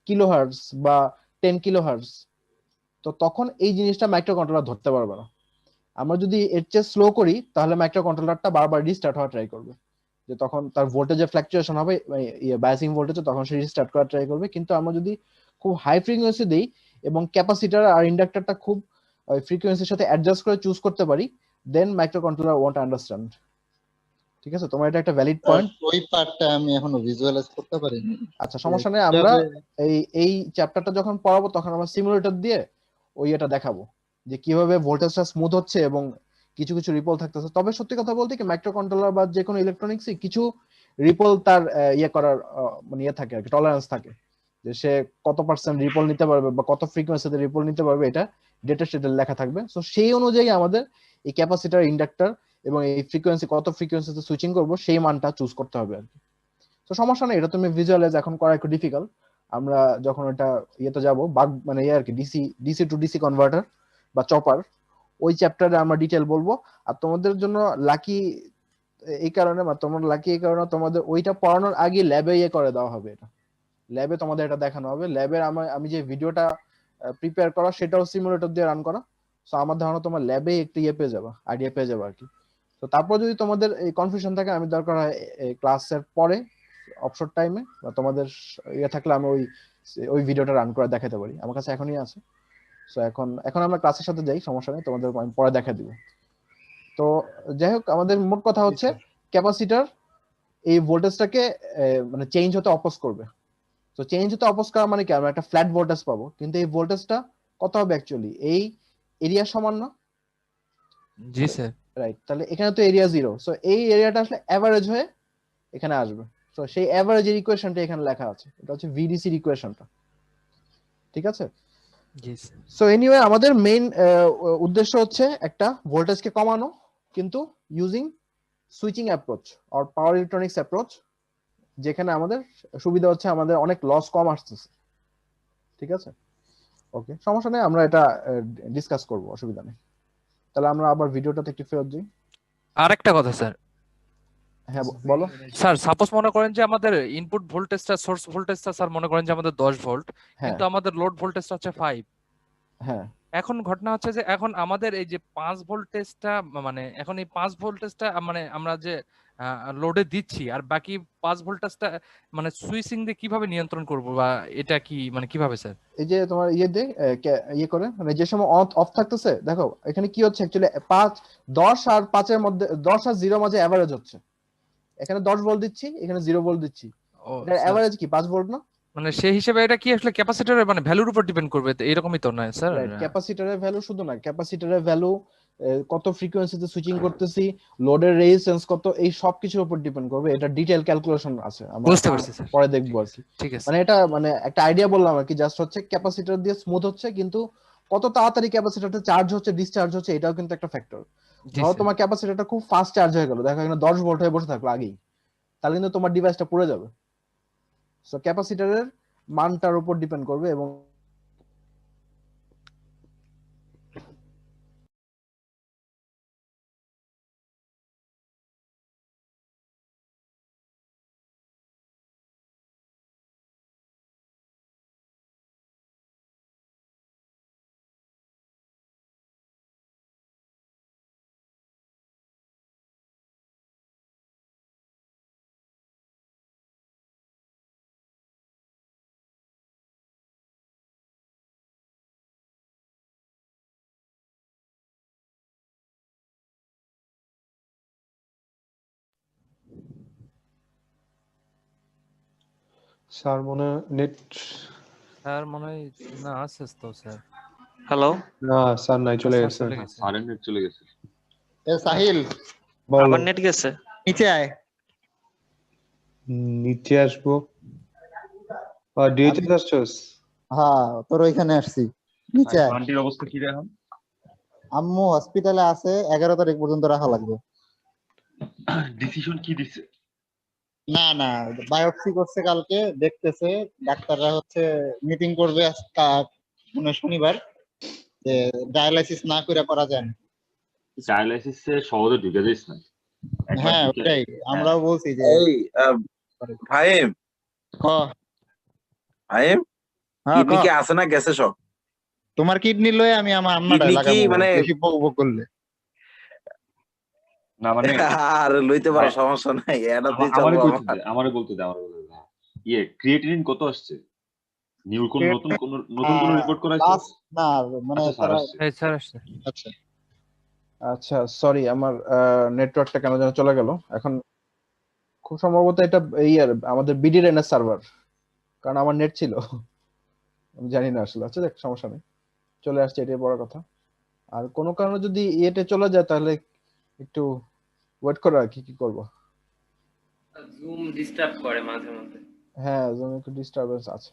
কিলোহার্টজ বা 10 কিলোহার্টজ, তো তখন এই জিনিসটা মাইক্রো কন্ট্রোলার ধরতে পারবে না। আমরা যদি এর চেয়ে স্লো করি তাহলে মাইক্রো কন্ট্রোলারটা বারবার রিস্টার্ট হওয়া ট্রাই করবে, যে তখন তার ভোল্টেজে ফ্ল্যাকচুয়েশন হবে, বায়াসিং ভোল্টেজে, তখন সে রিস্টার্ট করার ট্রাই করবে। কিন্তু আমরা যদি খুব হাই ফ্রিকোয়েন্সি দেই এবং ক্যাপাসিটর আর ইন্ডাক্টরটা খুব ফ্রিকোয়েন্সির সাথে অ্যাডজাস্ট করে চুজ করতে পারি, দেন মাইক্রো কন্ট্রোলার ওয়ন্ট আন্ডারস্ট্যান্ড। ঠিক আছে, তোমার এটা একটা ভ্যালিড পয়েন্ট। ওই পার্টটা আমি এখনো ভিজুয়ালাইজ করতে পারিনি। আচ্ছা, সমস্যা নেই, আমরা এই চ্যাপ্টারটা যখন পড়াবো তখন আমরা সিমুলেটর দিয়ে ওই এটা দেখাবো যে কিভাবে ভোল্টেজটা স্মুথ হচ্ছে এবং কিছু কিছু রিপল থাকতেছে। তবে সত্যি কথা বলতে কি মাইক্রো কন্ট্রোলার বা যে কোনো ইলেকট্রনিক্সই কিছু রিপল তার ইয়ে করার মানে ইয়ে থাকে আর কি, টলারেন্স থাকে, যে সে কত পার্সেন্ট রিপল নিতে পারবে বা কত ফ্রিকোয়েন্সিতে রিপল নিতে পারবে, এটা ডেটা শিটে লেখা থাকবে। সো সেই অনুযায়ী আমাদের এই ক্যাপাসিটর, ইন্ডাক্টর এবং এই ফ্রিকোয়েন্সি কত ফ্রিকোয়েন্সিতে সুইচিং করব সেই মানটা চুজ করতে হবে আর কি। তো সমস্যা নেই, এটা তুমি ভিজুয়ালাইজ এখন করা একটু ডিফিকাল্ট। আমরা যখন এটা ইয়েতে যাব, মানে ইয়ে আর কি, ডিসি টু ডিসি কনভার্টার বা চপার, ওই চ্যাপ্টারে আমরা ডিটেল বলবো। আর তোমাদের জন্য লাকি এই কারণে, বা তোমার লাকি এই কারণে, তোমাদের ওইটা পড়ানোর আগে ল্যাবে ইয়ে করে দেওয়া হবে। এটা ল্যাবে তোমাদের এটা দেখানো হবে। ল্যাবের আমি যে ভিডিওটা প্রিপেয়ার করা সেটাও সিমুলেটর দিয়ে রান করা। সো আমার ধারণা তোমার ল্যাবে একটু ইয়ে পেয়ে যাবে, আইডিয়া পেয়ে যাবে আর কি। তো তারপর যদি তোমাদের এই কনফিউশন থাকে, আমি দরকার হয় ক্লাসের পরে অবসর টাইমে বা তোমাদের ইয়ে থাকলে আমি ওই ভিডিওটা রান করে দেখাতে পারি, আমার কাছে এখনই আছে। সো এখন আমরা ক্লাসের সাথে যাই, সমস্যা নেই, তোমাদের আমি পরে দেখা দিব। তো যাই হোক, আমাদের মোট কথা হচ্ছে ক্যাপাসিটর এই ভোল্টেজটাকে মানে চেঞ্জ হতে অপোজ করবে। তো চেঞ্জ হতে অপোজ করা মানে কি, আমরা একটা ফ্ল্যাট ভোল্টেজ পাবো, কিন্তু এই ভোল্টেজটা কত হবে অ্যাকচুয়ালি, এই এরিয়া সমান না? জি স্যার। রাইট, তাহলে এখানে তো এরিয়া 0, সো এই এরিয়াটা আসলে অ্যাভারেজ হয়ে এখানে আসবে। তো সেই অ্যাভারেজের ইকুয়েশনটা এখানে লেখা আছে, এটা হচ্ছে ভিডিসির ইকুয়েশনটা। ঠিক আছে, জি স্যার। সো এনিওয়ে আমাদের মেইন উদ্দেশ্য হচ্ছে একটা ভোল্টেজকে কমানো, কিন্তু using switching approach or power electronics approach, যেখানে আমাদের সুবিধা হচ্ছে আমাদের অনেক লস কম আসতেছে। ঠিক আছে, ওকে, সমস্যা নেই, আমরা এটা ডিসকাস করব, অসুবিধা নেই। তাহলে আমরা আবার ভিডিওটাতে একটু ফেরত যাই। আরেকটা কথা স্যার। হ্যাঁ বলো। স্যার সাপোজ মনে করেন যে আমাদের ইনপুট ভোল্টেজটা, সোর্স ভোল্টেজটা স্যার মনে করেন যে আমাদের 10 ভোল্ট, কিন্তু আমাদের লোড ভোল্টেজটা হচ্ছে 5। হ্যাঁ, এখন ঘটনা হচ্ছে যে এখন আমাদের এই যে 5 ভোল্টেজটা, মানে এখন এই 5 ভোল্টেজটা মানে আমরা যে লোডে দিচ্ছি, আর বাকি 5 ভোল্টেজটা মানে সুইচিং দিয়ে কিভাবে নিয়ন্ত্রণ করব, বা এটা কি মানে কিভাবে স্যার? এই যে তোমার ইয়ে করে, মানে যে সময় অফ থাকতেছে, দেখো এখানে কি হচ্ছে অ্যাকচুয়ালি, 10 আর 5 এর মধ্যে, 10 আর 0 মাঝে এভারেজ হচ্ছে। এখানে 10 ভোল্ট দিচ্ছি, এখানে 0 ভোল্ট দিচ্ছি, এর এভারেজ কি 5 ভোল্ট না? মানে সেই হিসেবে এটা কি আসলে ক্যাপাসিটরের মানে ভ্যালুর উপর ডিপেন্ড করবে, এরকমই তো না স্যার? রাইট, ক্যাপাসিটরের ভ্যালু শুধু না, ক্যাপাসিটরের ভ্যালু কত ফ্রিকোয়েন্সিতে সুইচিং করতেছি, লোডের রেজিস্ট্যান্স কত, এই সব কিছুর উপর ডিপেন্ড করবে। এটা ডিটেইল ক্যালকুলেশন আছে, আমরা বুঝতে পারছি স্যার। পরে দেখবো আর কি। ঠিক আছে। মানে এটা মানে একটা আইডিয়া বললাম আর কি, জাস্ট হচ্ছে ক্যাপাসিটর দিয়ে স্মুথ হচ্ছে, কিন্তু কত তাড়াতাড়ি ক্যাপাসিটরটা চার্জ হচ্ছে ডিসচার্জ হচ্ছে এটাও কিন্তু একটা ফ্যাক্টর। জি ধরো স্যার। তোমার ক্যাপাসিটরটা খুব ফাস্ট চার্জ হয়ে গেল, দেখো এখানে 10 ভোল্ট হয়ে বসে থাকলো আগেই, তাহলে কিন্তু তোমার ডিভাইসটা পুড়ে যাবে। সো ক্যাপাসিটরের মানটার উপর ডিপেন্ড করবে। এবং স্যার মনে নেট স্যার মনে হয় না আছে তো স্যার। হ্যালো, না স্যার নাই, চলে স্যার গেছে। চলে গেছে। সারের নেট চলে গেছে। এ সাহিল বলো। আবার নেট গেছে। নিচে আয়। নিচে আসবো। ডিএইচএস আসছস? হ্যাঁ, তোর ওইখানে আসছি। নিচে আয়। আন্টির অবস্থা কি রে এখন? আম্মু হসপিটালে আছে, 11 তারিখ পর্যন্ত রাখা লাগবে। ডিসিশন কি দিছে? না না, বায়োপসি করছে কালকে, দেখতেছে ডাক্তাররা হচ্ছে মিটিং করবে মানে শনিবার, যে ডায়ালাইসিস না করা যায় না। ডায়ালাইসিসে সহজে ঢুকে যাইস না। হ্যাঁ ওটাই আমরাও বলছি যে এই ফাহিম ক ফাহিম হ্যাঁ কিডনি ক। কি আছে না গেছে সব? তোমার কিডনি লয়ে আমি আমার আম্মাটা কিডনি কি লাগাবো মানে বেশি বক করলে। না মানে আর লইতে পারো, সমস্যা নাই, এটা দিয়ে আমারে চলবো বলতে আমার। দে, আমারে বলতে দে। ইয়ে ক্রিয়েটিনিন কত আসছে? নতুন কোন রিপোর্ট করা হয়েছে? না মানে আচ্ছা, স্যার আসছে। এই স্যার আসছে। আচ্ছা আচ্ছা সরি, আমার নেটওয়ার্কটা কেন যেন চলে গেল। এখন খুব সম্ভবত এটা আমাদের বিডি রেনের সার্ভার, কারণ আমার নেট ছিল, আমি জানি না আসলে। আচ্ছা দেখ, সমস্যা নেই, চলে আসছে, এটাই বড় কথা। আর কোনো কারণে যদি ইয়েতে চলে যায় তাহলে একটু ওয়েট করো আর কি করব। জুম ডিস্টার্ব করে মাঝে মধ্যে। হ্যাঁ, জুম একটু ডিস্টারবেন্স আছে।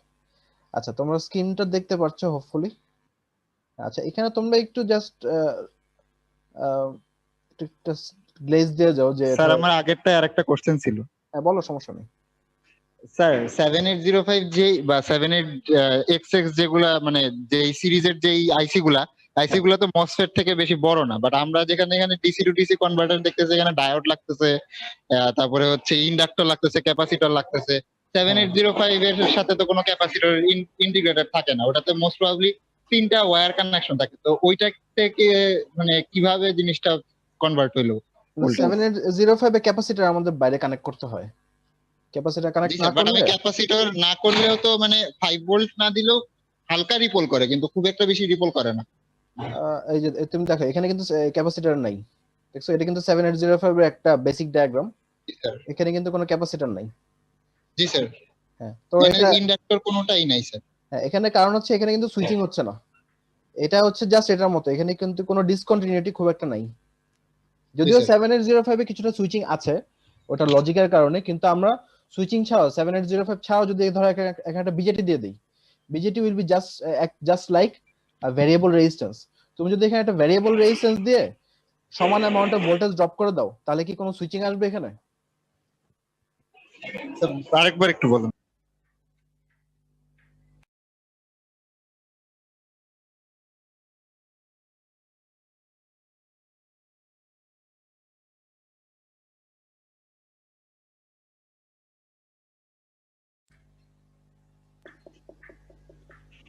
আচ্ছা, তোমরা স্ক্রিনটা দেখতে পাচ্ছ হোপফুলি। আচ্ছা, এখানে তোমরা একটু জাস্ট একটু গ্লেজ দিয়ে যাও যে স্যার আমার আগেরটা আরেকটা কোশ্চেন ছিল। হ্যাঁ বলো, সমস্যা নেই। স্যার 7805 যে বা 78XX যেগুলা মানে যে সিরিজের যে আইসি গুলা তো মসফেট থেকে বেশি বড় না, বাট আমরা যেখানে এখানে ডিসি টু ডিসি কনভার্টার দেখতেছি, এখানে ডায়োড লাগতেছে, তারপরে হচ্ছে ইন্ডাক্টর লাগতেছে, ক্যাপাসিটর লাগতেছে। 7805 এর সাথে তো কোনো ক্যাপাসিটর ইন্টিগ্রেটেড থাকে না, ওটাতে মোস্ট প্রবাবলি 3টা ওয়্যার কানেকশন থাকে। তো ওইটা থেকে মানে কিভাবে জিনিসটা কনভার্ট হইলো? 7805 এ ক্যাপাসিটর আমাদের বাইরে কানেক্ট করতে হয়। ক্যাপাসিটর কানেক্ট না বাট আমি করলে ক্যাপাসিটর না করলেও তো মানে 5 ভোল্ট না দিলেও হালকা রিপল করে, কিন্তু খুব একটা বেশি রিপল করে না। এই যে তুমি দেখো এখানে কিন্তু ক্যাপাসিটর নাই, দেখছো? এটা কিন্তু 7805 এর একটা বেসিক ডায়াগ্রাম, এখানে কিন্তু কোনো ক্যাপাসিটর নাই। জি স্যার। হ্যাঁ, তো মানে এটা ইন্ডাক্টর কোনোটাই নাই স্যার। হ্যাঁ, এখানে কারণ হচ্ছে এখানে কিন্তু সুইচিং হচ্ছে না, এটা হচ্ছে জাস্ট এটার মতো, এখানে কিন্তু কোনো ডিসকন্টিনিউটি খুব একটা নাই। যদিও 7805 এ কিছুটা সুইচিং আছে, ওটা লজিকের কারণে, কিন্তু আমরা সুইচিং ছাড়াও 7805 ছাড়াও যদি ধরো এখানে একটা বিজেটি দিয়ে দিই, BJD will be just like variable resistance. তুমি যদি এখানে একটা ভ্যারিয়েবল রেজিস্ট্যান্স দিয়ে সমান অ্যামাউন্ট অফ ভোল্টেজ ড্রপ করে দাও, তাহলে কি কোনো সুইচিং আসবে এখানে? আরেকবার একটু বলুন।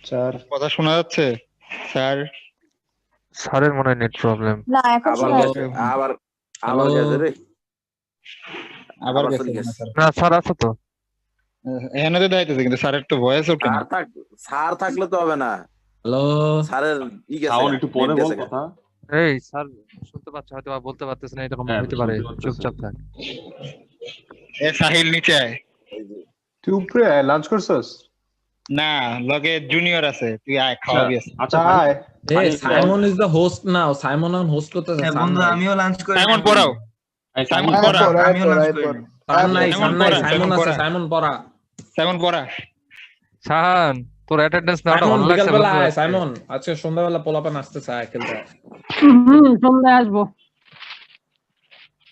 স্যার কথা শোনা যাচ্ছে স্যার? স্যারের মনে হয় নেট প্রবলেম। না এখন আবার শোনা গেছে, আবার গেছে রে, আবার আবার গেছে চলে না গেছে। স্যার? না স্যার আছে তো। এখানে তো দেখাইতেছে, কিন্তু স্যারের তো ভয়েস ওঠে না। স্যার থাকলে তো হবে না। হ্যালো স্যারের ই গেছে, সাউন্ড একটু পরে নেট বল গেছে। কথা। এই স্যার শুনতে পাচ্ছ হয়তো বা বলতে পারতেছ না, এরকম হ্যাঁ, হতে পারে, শুনতে পারতেছি। চুপচাপ থাক। এ সাহিল নিচে আয়। তুই উপরে লাঞ্চ করছস? না, লগে জুনিয়র আছে, তুই আয় খাওয়াবি আজকে। আচ্ছা ফানি তাই Simon is the host now, Simon এখন হোস্ট করতেছে। হ্যাঁ বন্ধু, আমিও লাঞ্চ করে সাইমন পড়াও, সাইমন পড়া, আমিও লাঞ্চ করে নিই। সাইমন পড়া, সাইমন আছে, সাইমন পড়া। সাইমন পড়া। শাহান, তোর অ্যাটেন্ডেন্স নেওয়াটা সাইমন ভালো বিকাল লাগছে বেলা বন্ধু আয়, আজকে। সাইমন আজকে সন্ধ্যাবেলা পোলাপান আসতেছে, আয় খেলতে আয়। সন্ধ্যায় আসবো,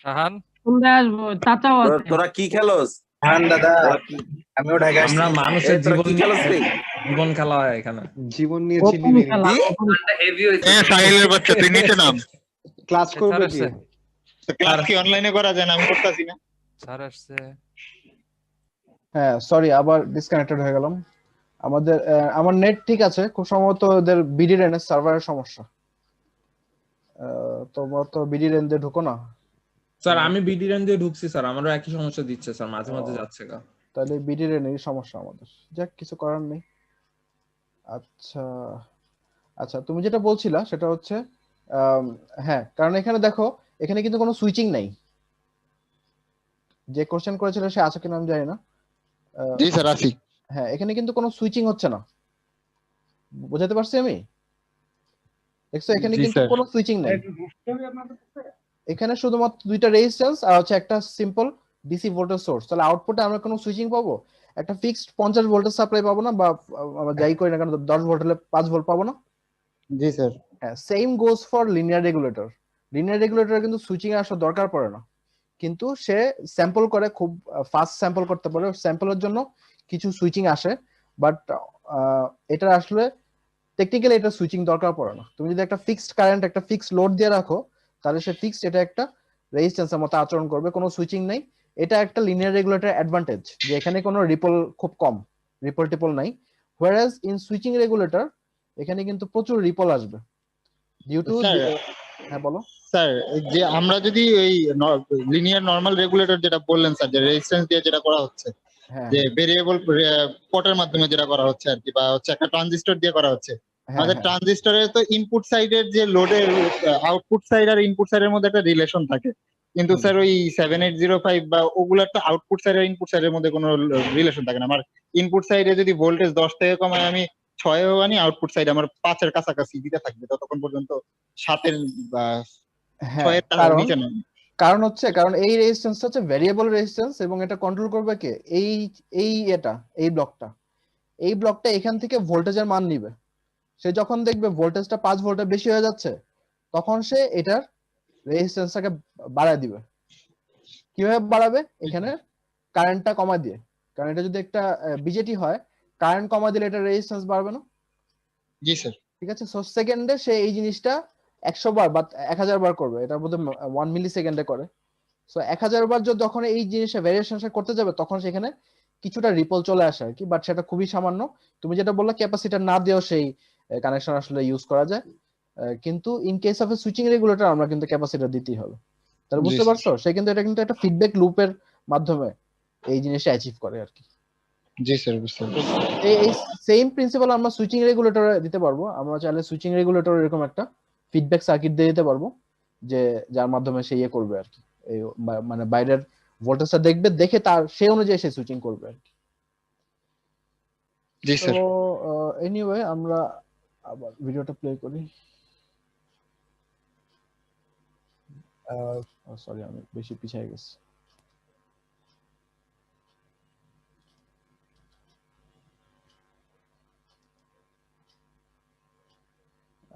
শাহান, সন্ধ্যায় আসবো, চাচাও আছে। তোরা কি খেলোস? দাদা আমিও ঢাকা আসছি। আমরা মানুষের তোরা জীবন কি খেলোস রে? জীবন খেলা হয় এখানে। জীবন নিয়ে প্রথম চিল্লি খেলা, কি? প্রথম- হেভি হয়েছে। সাহিলের বাচ্চা, তুই নিচে নাম। ক্লাস করবে কি? ক্লাস কি অনলাইনে করা যায় না? আমি করতেছি না। স্যার আসছে। হ্যাঁ সরি, আবার ডিসকানেক্টেড হয়ে গেলাম। আমার নেট ঠিক আছে, খুব সম্ভবত ওদের বিডি রেন সার্ভারের সমস্যা। তোমরা তো বিডি রেন দিয়ে ঢুকো না, স্যার আমি বিডি রেন দিয়ে ঢুকছি স্যার, আমারও একই সমস্যা দিচ্ছে স্যার, মাঝে মাঝে যাচ্ছে গা। তাহলে বিডি রেনেরই সমস্যা আমাদের, যাক কিছু করার নেই। আচ্ছা আচ্ছা, তুমি যেটা বলছিলা সেটা হচ্ছে হ্যাঁ, কারণ এখানে দেখো, এখানে কিন্তু কোনো সুইচিং নাই। যে কোশ্চেন করেছিল সে আছে কিনা আমি জানি না। জি স্যার, আসি। হ্যাঁ, এখানে কিন্তু কোনো সুইচিং হচ্ছে না, বুঝাতে পারছি আমি? দেখছো এখানে জি কিন্তু স্যার। কোনো সুইচিং নাই, এখানে শুধুমাত্র দুইটা রেজিস্ট্যান্স আর হচ্ছে একটা সিম্পল ডিসি ভোল্টেজ সোর্স। তাহলে আউটপুটে আমরা কোনো সুইচিং পাবো? একটা ফিক্সড 50 ভোল্টেজ সাপ্লাই পাবো না, বা আমরা যাই করি না কেন 10 ভোল্ট হলে 5 ভোল্ট পাবো না? জি স্যার। হ্যাঁ, same goes for linear regulator. Linear regulator কিন্তু সুইচিং এর আসার দরকার পড়ে না, কিন্তু সে স্যাম্পল করে, খুব ফাস্ট স্যাম্পল করতে পারে, স্যাম্পলের জন্য কিছু সুইচিং আসে। বাট এটা আসলে টেকনিক্যালি এটা সুইচিং দরকার পড়ে না। তুমি যদি একটা ফিক্সড কারেন্ট, একটা ফিক্সড লোড দিয়ে রাখো, তাহলে সে ফিক্সড এটা একটা রেজিস্ট্যান্সের মতো আচরণ করবে, কোনো সুইচিং নেই। এটা একটা লিনিয়ার রেগুলেটর অ্যাডভান্টেজ, যে এখানে কোনো রিপল খুব কম, রিপল টিপল নাই। হোয়ারাজ ইন সুইচিং রেগুলেটর এখানে কিন্তু প্রচুর রিপল আসবে ডিউ টু। হ্যাঁ বলো স্যার, যে আমরা যদি ওই লিনিয়ার নরমাল রেগুলেটর যেটা বললেন স্যার, যে রেজিস্ট্যান্স দিয়ে যেটা করা হচ্ছে, হ্যাঁ যে ভেরিয়েবল পটের মাধ্যমে যেটা করা হচ্ছে আর কি, বা হচ্ছে একটা ট্রানজিস্টর দিয়ে করা হচ্ছে, হ্যাঁ আমাদের হ্যাঁ ট্রানজিস্টরের তো ইনপুট সাইডের যে লোডের আউটপুট সাইড আর ইনপুট সাইডের মধ্যে একটা রিলেশন থাকে, কিন্তু হুম। স্যার ওই 7805 বা ওগুলার তো আউটপুট সাইড আর ইনপুট সাইডের মধ্যে কোনো রিলেশন থাকে না। আমার ইনপুট সাইডে যদি ভোল্টেজ 10 থেকে কমায় আমি 6 আনি, আউটপুট সাইড আমার 5 এর কাছাকাছি দিতে থাকবে ততক্ষণ পর্যন্ত 7 এর বা হ্যাঁ 6 এর নিচে না। কারণ এই রেজিস্ট্যান্সটা হচ্ছে ভেরিয়েবল রেজিস্ট্যান্স, এবং এটা কন্ট্রোল করবে কে? এই ব্লকটা এখান থেকে ভোল্টেজের মান নিবে। সে যখন দেখবে ভোল্টেজটা 5 ভোল্টের বেশি হয়ে যাচ্ছে, তখন সে এটার রেজিস্ট্যান্সটাকে বাড়ায় দিবে। কিভাবে বাড়াবে? এখানে কারেন্টটা কমা দিয়ে। কারণ এটা যদি একটা বিজেটি হয়, কারেন্ট কমা দিলে এটা রেজিস্ট্যান্স বাড়বে না? জি স্যার। ঠিক আছে, সো সেকেন্ডে সে এই জিনিসটা 100 বার বা 1000 বার করবে, এটা বোধহয় 1 মিলি সেকেন্ডে করে। সো 1000 বার যখন এই জিনিসটা ভেরিয়েশন করতে যাবে, তখন সেখানে কিছুটা রিপল চলে আসে আর কি, বাট সেটা খুবই সামান্য। তুমি যেটা বললে ক্যাপাসিটর না দিয়েও সেই কানেকশন আসলে ইউজ করা যায়, কিন্তু in case of A switching regulator আমরা কিন্তু ক্যাপাসিটর দিতেই হবে। তাহলে বুঝতে পারছো, সে কিন্তু এটা কিন্তু একটা ফিডব্যাক লুপের মাধ্যমে এই জিনিসটা অ্যাচিভ করে আর কি। জি স্যার, বুঝতে পারছি। এই সেম প্রিন্সিপাল আমরা সুইচিং রেগুলেটরে দিতে পারবো। আমরা চাইলে সুইচিং রেগুলেটর এরকম একটা ফিডব্যাক সার্কিট দিয়ে দিতে পারবো, যে যার মাধ্যমে সে ইয়ে করবে আর কি, এই মানে বাইরের ভোল্টেজটা দেখবে, দেখে তার সেই অনুযায়ী সে সুইচিং করবে আর কি। জি স্যার। তো এনিওয়ে আমরা আবার ভিডিওটা প্লে করি। সরি, আমি বেশি পিছিয়ে গেছি।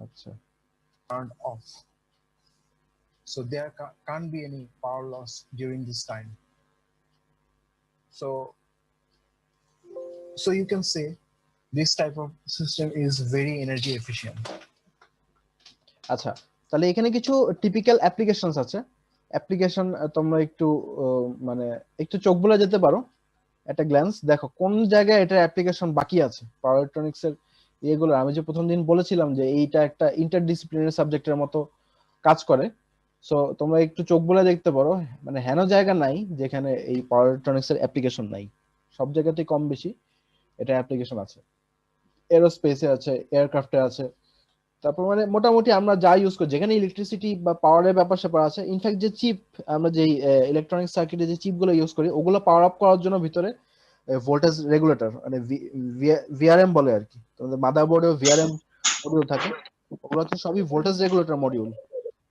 আচ্ছা, turned off, so there can't be any power loss during this time. So you can say this type of system is very energy efficient. আচ্ছা, তাহলে এখানে কিছু টিপিক্যাল অ্যাপ্লিকেশনস আছে। অ্যাপ্লিকেশন তোমরা একটু মানে একটু চোখ বুলে যেতে পারো, একটা গ্ল্যান্স দেখো কোন জায়গায় এটা অ্যাপ্লিকেশন বাকি আছে। পাওয়ার ইলেকট্রনিক্স এর এগুলো আমি যে প্রথম দিন বলেছিলাম যে এইটা একটা ইন্টারডিসিপ্লিনারি সাবজেক্টের মতো কাজ করে। সো তোমরা একটু চোখ বুলে দেখতে পারো, মানে হেন জায়গা নাই যেখানে এই পাওয়ার ইলেকট্রনিক্স এর অ্যাপ্লিকেশন নাই। সব জায়গাতেই কম বেশি এটা অ্যাপ্লিকেশন আছে। এরোস্পেসে আছে, এয়ারক্রাফটে আছে, তারপর মানে মোটামুটি আমরা যা ইউজ করি, যেখানে ইলেকট্রিসিটি বা পাওয়ারের ব্যাপার স্যাপার আছে। ইনফ্যাক্ট যে চিপ, আমরা যে ইলেকট্রনিক সার্কিটে যে চিপগুলো ইউজ করি, ওগুলো পাওয়ার আপ করার জন্য ভিতরে ভোল্টেজ রেগুলেটর মানে ভিআরএম বলে আর কি, তোমাদের মাদারবোর্ডেও ভিআরএম মডিউল থাকে, ওগুলো হচ্ছে সবই ভোল্টেজ রেগুলেটর মডিউল।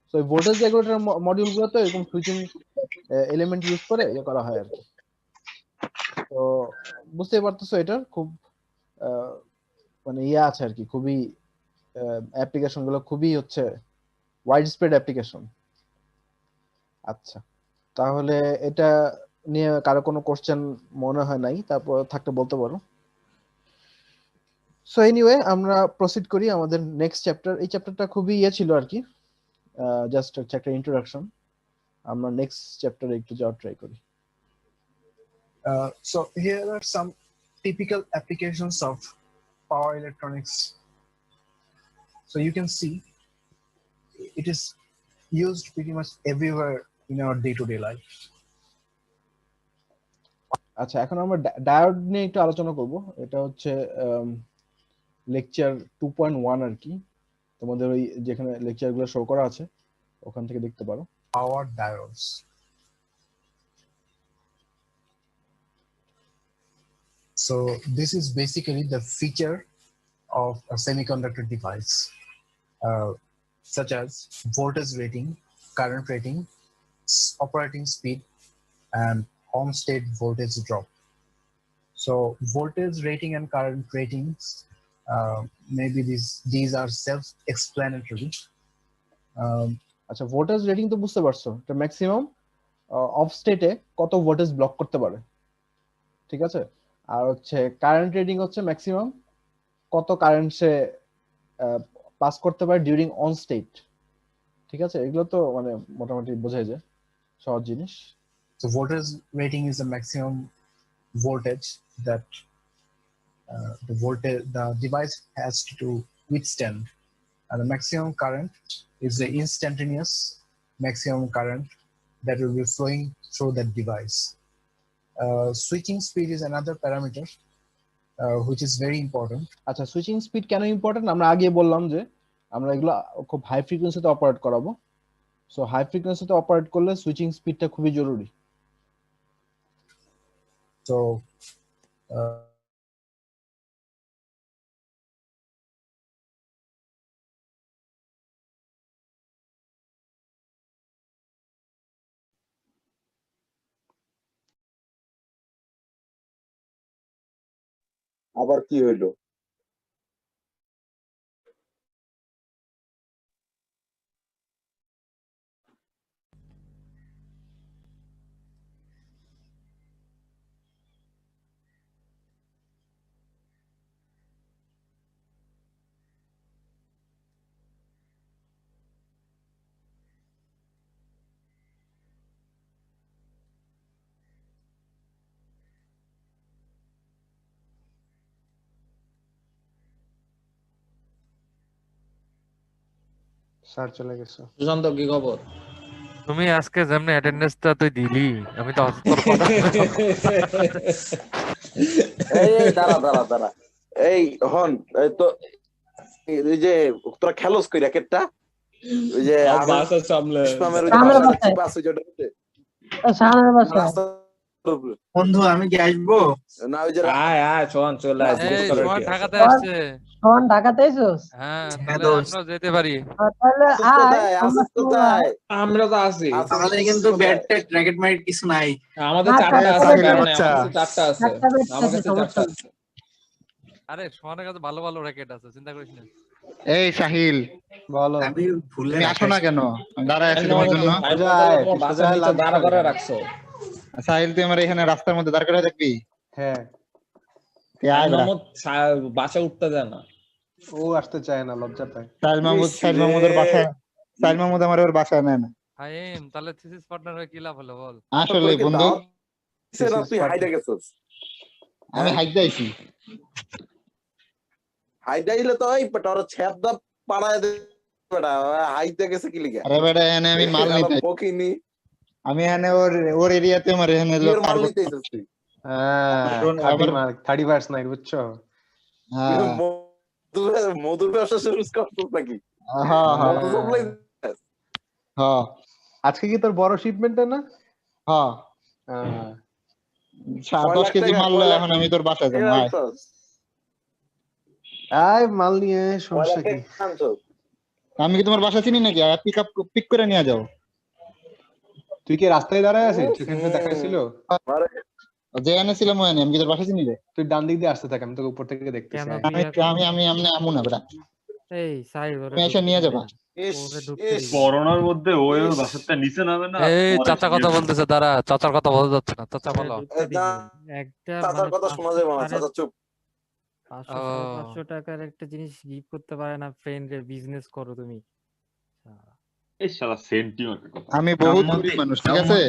তো এই ভোল্টেজ রেগুলেটর মডিউল গুলো তো এরকম সুইচিং এলিমেন্ট ইউজ করে ইয়ে করা হয় আর কি। তো বুঝতেই পারতেছো এটার খুব মানে ইয়ে আছে আর কি, খুবই অ্যাপ্লিকেশন গুলো খুবই হচ্ছে ওয়াইড স্প্রেড অ্যাপ্লিকেশন। আচ্ছা, তাহলে এটা নিয়ে কারো কোনো কোশ্চেন মনে হয় নাই, তারপর থাকতে বলতে পারো। সো এনিওয়ে আমরা প্রসিড করি আমাদের নেক্সট চ্যাপ্টার। এই চ্যাপ্টারটা খুবই ইয়ে ছিল আর কি, জাস্ট একটা ইন্ট্রোডাকশন। আমরা নেক্সট চ্যাপ্টারে একটু যাওয়ার ট্রাই করি। So here are some typical applications of power electronics. So you can see it is used pretty much everywhere in our day-to-day life. আচ্ছা, এখন আমরা ডায়োড নিয়ে একটু আলোচনা করব। এটা হচ্ছে লেকচার 2.1 আর কি, তোমাদের ওই যেখানে লেকচার গুলো শো করা আছে ওখান থেকে দেখতে পারো। Power diodes. So this is basically the feature of a semiconductor device, such as voltage rating, current rating, operating speed, and on-state voltage drop. So voltage rating and current ratings, maybe these are self-explanatory. আচ্ছা, voltage rating তো বুঝতে পারছো, এটা maximum of স্টেটে কত voltage block করতে পারে, ঠিক আছে। আর হচ্ছে কারেন্ট রেটিং হচ্ছে ম্যাক্সিমাম কত কারেন্ট সে পাস করতে পারে ডিউরিং অন স্টেট, ঠিক আছে। এগুলো তো মানে মোটামুটি বোঝাই যায়, সহজ জিনিস। So voltage rating is the maximum voltage that the device has to withstand, and the maximum current is the instantaneous maximum current that will be flowing through that device. Switching speed is another parameter which is very important. আচ্ছা, switching speed কেন important আমরা আগে বললাম যে আমরা এগুলো খুব high ফ্রিকোয়েন্সিতে অপারেট করাবো। সো হাই ফ্রিকোয়েন্সিতে অপারেট করলে সুইচিং স্পিডটা খুবই জরুরি। So আবার কি হইলো? স্যার চলে গেছে। সুশান্ত কি খবর? তুমি আজকে যেমনি অ্যাটেন্ডেন্সটা তুই দিলি, আমি তো এই দাঁড়া এই হন এই তো এই যে তোরা খেলোস কই র‍্যাকেটটা, ওই যে বাসা সামলে ইসমামের ওই যে পাস ওই যেটা সামনের বাসা। বন্ধু আমি কি আসবো? না ওই যে আয় সোহান চলে আয়, জিজ্ঞেস করে সোহান কি ঢাকাতে আসছে। সোহান ঢাকাতে আইছস? হ্যাঁ, তাহলে আমরা যেতে পারি। তাহলে আমরা তো আছি। আমাদের কিন্তু ব্যাট ট্যাট র‍্যাকেট ম্যাট কিছু নাই। আমাদের চারটা আছে, চারটা আছে, আমার কাছে চারটা আছে। আরে সোহানের কাছে ভালো ভালো র‍্যাকেট আছে, চিন্তা করিস না। এই সাহিল বলো, আমি ভুলে তুমি আসো না কেন? দাঁড়ায় আছি তোমার জন্য। বাসার নিচে দাঁড়া করে রাখছো। সাহিল তুই আমার এখানে রাস্তার মধ্যে দাঁড় করে দেখবি? হ্যাঁ, বাসা উঠতে দেয় না, ও আসতে চায় না, লজ্জা পায়। সাহিল মাহমুদের বাসায়, সাহিল মাহমুদ আমার ওর বাসায় নেয় না। হাইম, তাহলে থিসিস পার্টনার হয়ে কি লাভ হলো বল? আসলে বন্ধু তুই হাইডা গেছস। আমি হাইডা আইছি। হাইডা ইলে তো ওই পটার ছেদা পাড়ায় দে বেটা, হাইডা গেছে কি লিগা? আরে বেটা এনে আমি মাল নিতে পকিনি, আমি এনে ওর এরিয়াতে আমার এখানে লোক মাল নিতে আইছিস। হ্যাঁ, 31st নাইট বুঝছো? হ্যাঁ, মধুর ব্যবসা শুরু করছিস নাকি? হ্যাঁ আজকে কি তোর বড় শিপমেন্ট না? হ্যাঁ, 10 কেজি মাল লয়ে এখন আমি তোর বাসায় যাবো আয়। আয় মাল নিয়ে সমস্যা কি? আমি কি তোমার বাসা চিনি নাকি? পিক করে নিয়ে যাও। তুই কি রাস্তায় দাঁড়ায় আছিস? সেখানে দেখাইছিল যে এনেছিলাম ওখানে, আমি কি তোর বাসা চিনি রে? তুই ডান দিক দিয়ে আসতে থাক, আমি তোকে উপর থেকে দেখতেছি। আমি আমু না বেটা, এই সাইড তুমি এসে নিয়ে যাবা। করোনার মধ্যে ওই ওর বাসাটা নিচে নামে না। এই চাচা কথা বলতেছে, দাঁড়া, চাচার কথা বলা যাচ্ছে না, চাচা বলো। একটা চাচার কথা শোনা যাবে না, চাচা চুপ। 500 টাকার একটা জিনিস গিফট করতে পারে না ফ্রেন্ডের, বিজনেস করো তুমি। এই শালা সেন্টিমেন্টের কথা। আমি বহুত গরিব মানুষ, ঠিক আছে?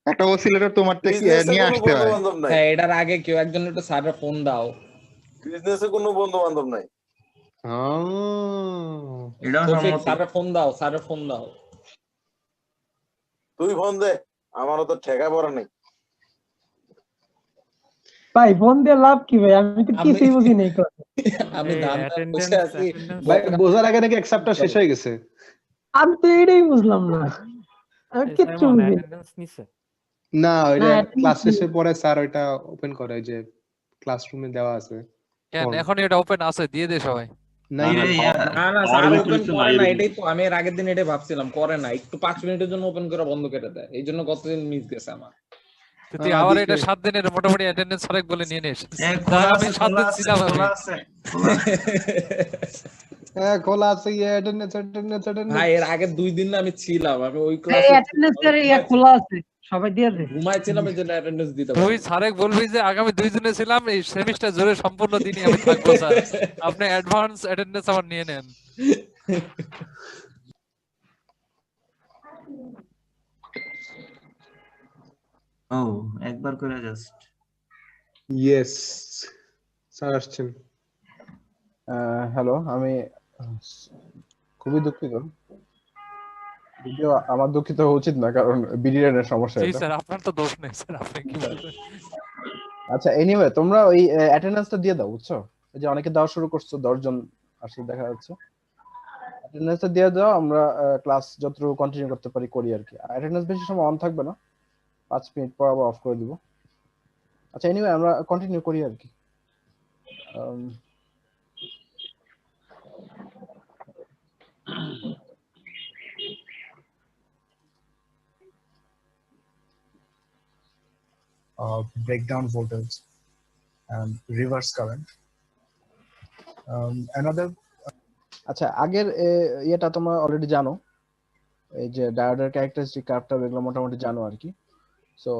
একটা অসিলেটর তোমার থেকে নিয়ে আসতে হয়। হ্যাঁ, এটার আগে কেউ একজন একটু স্যারের ফোন দাও। বিজনেসে কোনো বন্ধু বান্ধব নাই। স্যারের ফোন দাও, স্যারের ফোন দাও। তুই ফোন দে, আমারও তো ঠেকা পড়া নেই। ভাই ফোন দিয়ে লাভ কি ভাই? আমি তো কিছুই বুঝি নাই। আমি বসে আছি ভাই, বোঝার আগে নাকি এক সপ্তাহ শেষ হয়ে গেছে। আমি তো এটাই বুঝলাম না, আমি কিচ্ছু বুঝি না। ওইটা না, ক্লাস শেষের পরে স্যার ওইটা ওপেন করে, যে ক্লাসরুমে দেওয়া আছে। কেন এখন এটা ওপেন আছে? দিয়ে দে সবাই। না স্যার ওপেন করে না, এটাই তো আমি এর আগের দিন এটাই ভাবছিলাম, করে না, একটু 5 মিনিটের জন্য ওপেন করে বন্ধ করে দেয়, এই জন্য কতদিন মিস গেছে আমার। তুই আবার এটা 7 দিনের মোটামুটি অ্যাটেন্ডেন্স অনেক বলে নিয়ে নিস। আমি 7 দিন ছিলাম। হ্যাঁ খোলা আছে, অ্যাটেন্ডেন্স। ভাই এর আগে 2 দিন আমি ছিলাম, আমি ওই এই ক্লাসে অ্যাটেন্ডেন্সের খোলা আছে, সবাই দিয়ে দে। ঘুমাইছিলাম, এই জন্য অ্যাটেন্ডেন্স দিতে তুই স্যারকে বলবি যে আগামী 2 দিনে ছিলাম, এই সেমিস্টার জুড়ে সম্পূর্ণ দিনই আমি থাকবো স্যার, আপনি অ্যাডভান্স অ্যাটেন্ডেন্স আমার নিয়ে নেন। ও একবার করে জাস্ট। ইয়েস, স্যার আসছেন। হ্যালো, আমি খুবই দুঃখিত, যদিও আমার দুঃখিত হওয়া উচিত না, কারণ বিডিআর এর সমস্যা জি এটা। স্যার, আপনার তো দোষ নেই স্যার, আপনি কি বলবেন? আচ্ছা, এনিওয়ে তোমরা ওই অ্যাটেন্ডেন্সটা দিয়ে দাও, বুঝছো? এই যে অনেকে দেওয়া শুরু করছো, 10 জন আসলে দেখা যাচ্ছে। অ্যাটেন্ডেন্সটা দিয়ে দাও, আমরা ক্লাস যতটুকু কন্টিনিউ করতে পারি করি আর কি। অ্যাটেন্ডেন্স বেশি সময় অন থাকবে না, 5 মিনিট পর আবার অফ করে দিব। আচ্ছা, এনিওয়ে আমরা কন্টিনিউ করি আর কি। Breakdown voltage and reverse current. Another আচ্ছা, আগের ইয়েটা তোমরা অলরেডি জানো, এই যে ডায়োডের ক্যারেক্টারিস্টিক কার্ভটা, এগুলো মোটামুটি জানো আর কি। সো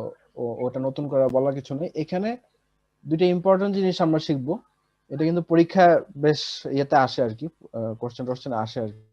ওটা নতুন করে বলার কিছু নেই। এখানে দুইটা ইম্পর্টেন্ট জিনিস আমরা শিখবো, এটা কিন্তু পরীক্ষায় বেশ ইয়েতে আসে আর কি, কোশ্চেন আসে আর কি।